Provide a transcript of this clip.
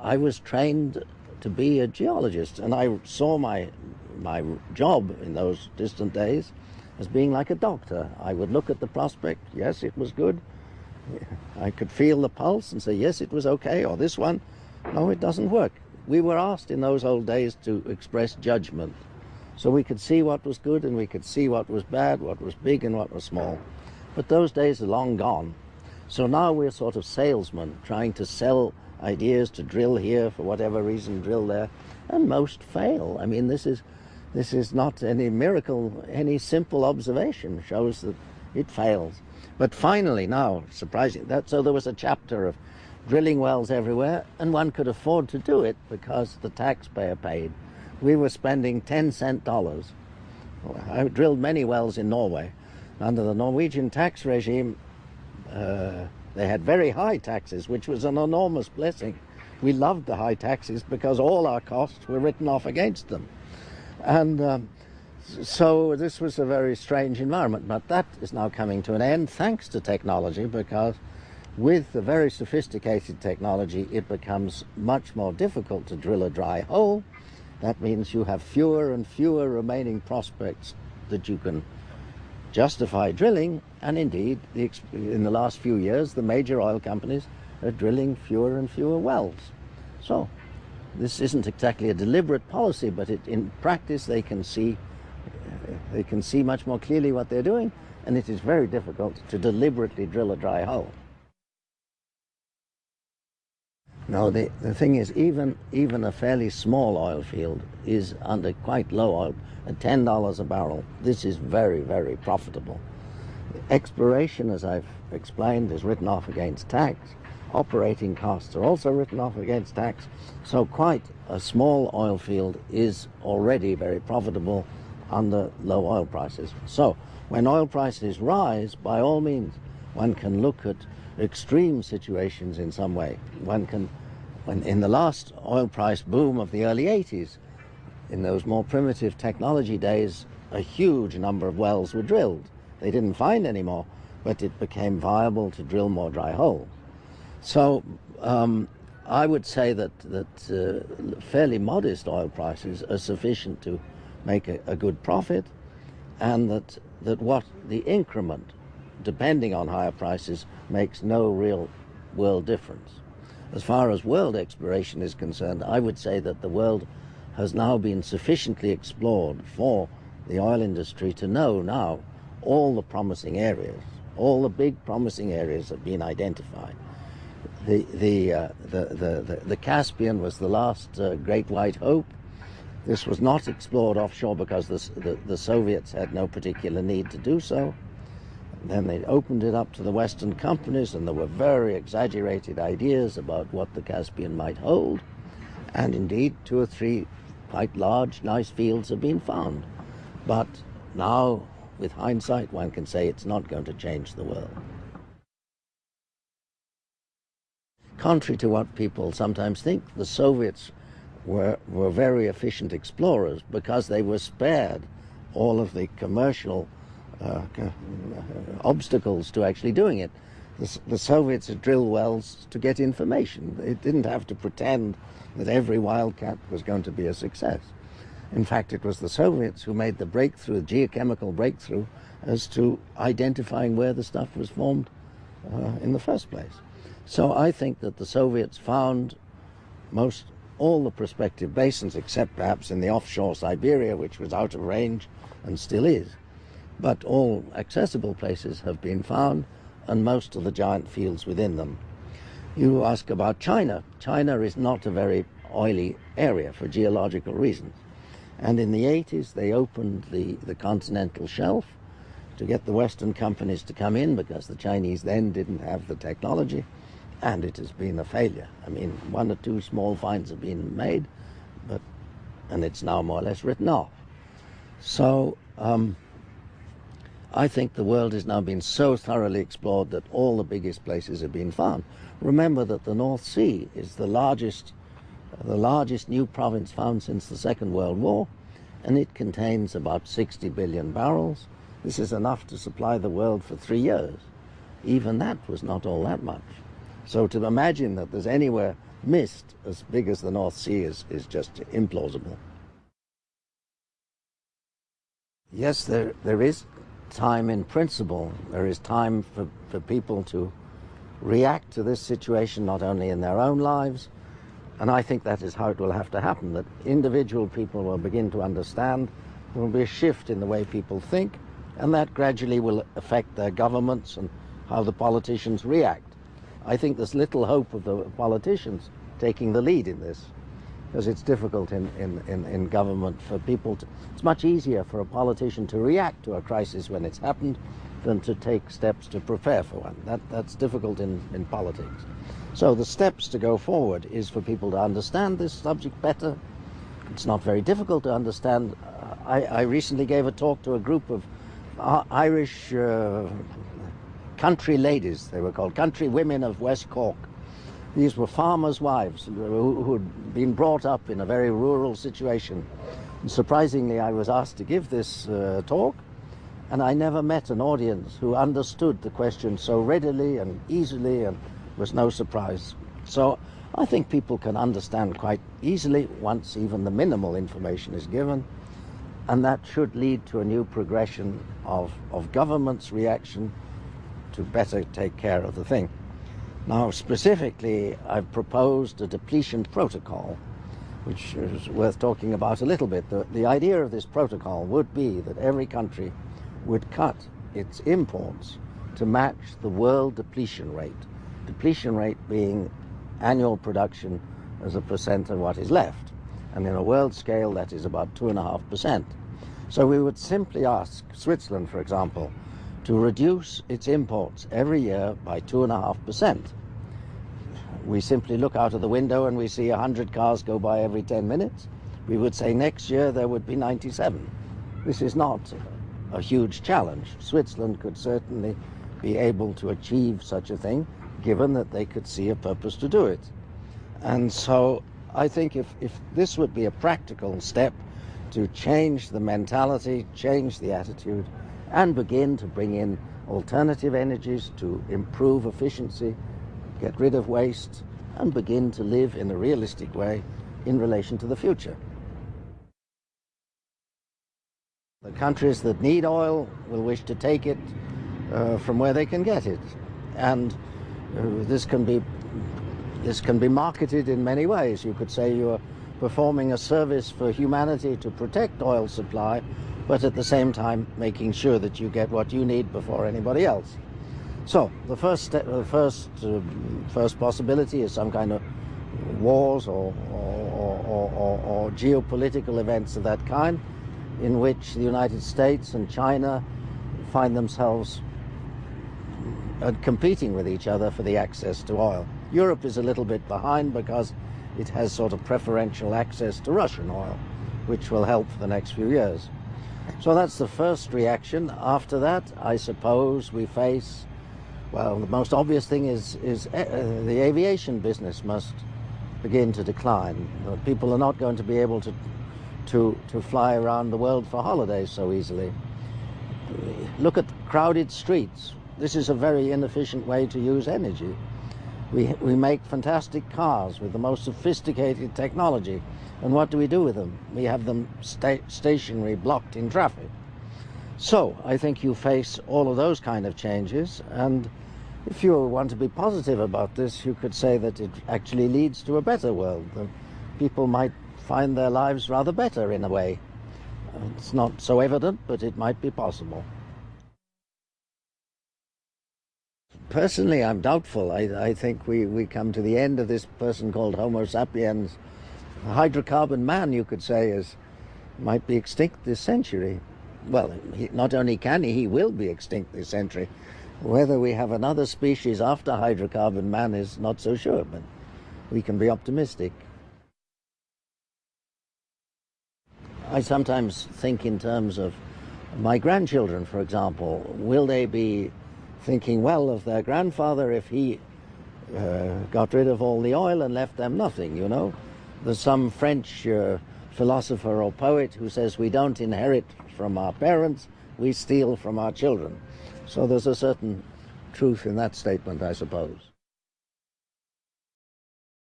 I was trained to be a geologist, and I saw my job in those distant days as being like a doctor. I would look at the prospect, yes, it was good. I could feel the pulse and say, yes, it was okay, or this one, no, it doesn't work. We were asked in those old days to express judgment. So we could see what was good and we could see what was bad, what was big and what was small. But those days are long gone. So now we're sort of salesmen trying to sell ideas, to drill here for whatever reason, drill there, and most fail. I mean, this is not any miracle. Any simple observation shows that it fails. But finally now, surprising, so there was a chapter of drilling wells everywhere, and one could afford to do it because the taxpayer paid. We were spending 10-cent dollars. I drilled many wells in Norway. Under the Norwegian tax regime, they had very high taxes, which was an enormous blessing. We loved the high taxes because all our costs were written off against them. And so this was a very strange environment, but that is now coming to an end thanks to technology, because with the very sophisticated technology, it becomes much more difficult to drill a dry hole. That means you have fewer and fewer remaining prospects that you can justify drilling, and indeed, in the last few years, the major oil companies are drilling fewer and fewer wells. So this isn't exactly a deliberate policy, but in practice they can see much more clearly what they're doing, and it is very difficult to deliberately drill a dry hole. No, the thing is, even a fairly small oil field is under quite low oil, at $10 a barrel. This is very, very profitable. Exploration, as I've explained, is written off against tax. Operating costs are also written off against tax. So quite a small oil field is already very profitable under low oil prices. So when oil prices rise, by all means, one can look at extreme situations in some way. When in the last oil price boom of the early 80s, in those more primitive technology days, a huge number of wells were drilled. They didn't find any more, but it became viable to drill more dry holes. So I would say that fairly modest oil prices are sufficient to make a good profit, and that what the increment, depending on higher prices, makes no real world difference. As far as world exploration is concerned, I would say that the world has now been sufficiently explored for the oil industry to know now all the promising areas. All the big promising areas have been identified. The Caspian was the last great white hope. This was not explored offshore because the Soviets had no particular need to do so. Then they opened it up to the Western companies, and there were very exaggerated ideas about what the Caspian might hold. And indeed, 2 or 3 quite large, nice fields have been found. But now, with hindsight, one can say it's not going to change the world. Contrary to what people sometimes think, the Soviets were very efficient explorers because they were spared all of the commercial obstacles to actually doing it. The Soviets had drilled wells to get information. It didn't have to pretend that every wildcat was going to be a success. In fact, it was the Soviets who made the breakthrough, geochemical breakthrough, as to identifying where the stuff was formed in the first place. So I think that the Soviets found all the prospective basins, except perhaps in the offshore Siberia, which was out of range and still is. But all accessible places have been found, and most of the giant fields within them. You ask about China. China is not a very oily area for geological reasons. And in the 80s, they opened the continental shelf to get the Western companies to come in, because the Chinese then didn't have the technology, and it has been a failure. I mean, 1 or 2 small finds have been made, and it's now more or less written off. So I think the world has now been so thoroughly explored that all the biggest places have been found. Remember that the North Sea is the largest new province found since the Second World War, and it contains about 60 billion barrels. This is enough to supply the world for 3 years. Even that was not all that much. So to imagine that there's anywhere mist as big as the North Sea is just implausible. Yes, there is time in principle. There is time for people to react to this situation, not only in their own lives, and I think that is how it will have to happen, that individual people will begin to understand. There will be a shift in the way people think, and that gradually will affect their governments and how the politicians react. I think there's little hope of the politicians taking the lead in this, because it's difficult in government for people to... It's much easier for a politician to react to a crisis when it's happened than to take steps to prepare for one. That's difficult in politics. So the steps to go forward is for people to understand this subject better. It's not very difficult to understand. I recently gave a talk to a group of Irish country ladies, they were called, country women of West Cork. These were farmers' wives who had been brought up in a very rural situation. And surprisingly, I was asked to give this talk, and I never met an audience who understood the question so readily and easily, and was no surprise. So I think people can understand quite easily once even the minimal information is given, and that should lead to a new progression of government's reaction to better take care of the thing. Now, specifically, I've proposed a depletion protocol, which is worth talking about a little bit. The idea of this protocol would be that every country would cut its imports to match the world depletion rate. Depletion rate being annual production as a percent of what is left. And in a world scale, that is about 2.5%. So we would simply ask Switzerland, for example, to reduce its imports every year by 2.5%. We simply look out of the window and we see 100 cars go by every 10 minutes. We would say next year there would be 97. This is not a huge challenge. Switzerland could certainly be able to achieve such a thing, given that they could see a purpose to do it. And so I think if this would be a practical step to change the mentality, change the attitude, and begin to bring in alternative energies to improve efficiency, get rid of waste, and begin to live in a realistic way in relation to the future. The countries that need oil will wish to take it from where they can get it. And this can be marketed in many ways. You could say you're performing a service for humanity to protect oil supply, but at the same time making sure that you get what you need before anybody else. So the first possibility is some kind of wars or geopolitical events of that kind, in which the United States and China find themselves competing with each other for the access to oil. Europe is a little bit behind because it has sort of preferential access to Russian oil, which will help for the next few years. So that's the first reaction. After that, I suppose we face, well, the most obvious thing is the aviation business must begin to decline. People are not going to be able to fly around the world for holidays so easily. Look at crowded streets. This is a very inefficient way to use energy. We make fantastic cars with the most sophisticated technology, and what do we do with them? We have them stationary, blocked in traffic. So I think you face all of those kind of changes, and if you want to be positive about this, you could say that it actually leads to a better world. That people might find their lives rather better in a way. It's not so evident, but it might be possible. Personally, I'm doubtful. I think we come to the end of this person called Homo sapiens. A hydrocarbon man, you could say, might be extinct this century. Well, not only can he will be extinct this century. Whether we have another species after hydrocarbon man is not so sure, but we can be optimistic. I sometimes think in terms of my grandchildren, for example. Will they be thinking well of their grandfather if he got rid of all the oil and left them nothing, you know? There's some French philosopher or poet who says we don't inherit from our parents, we steal from our children. So there's a certain truth in that statement, I suppose.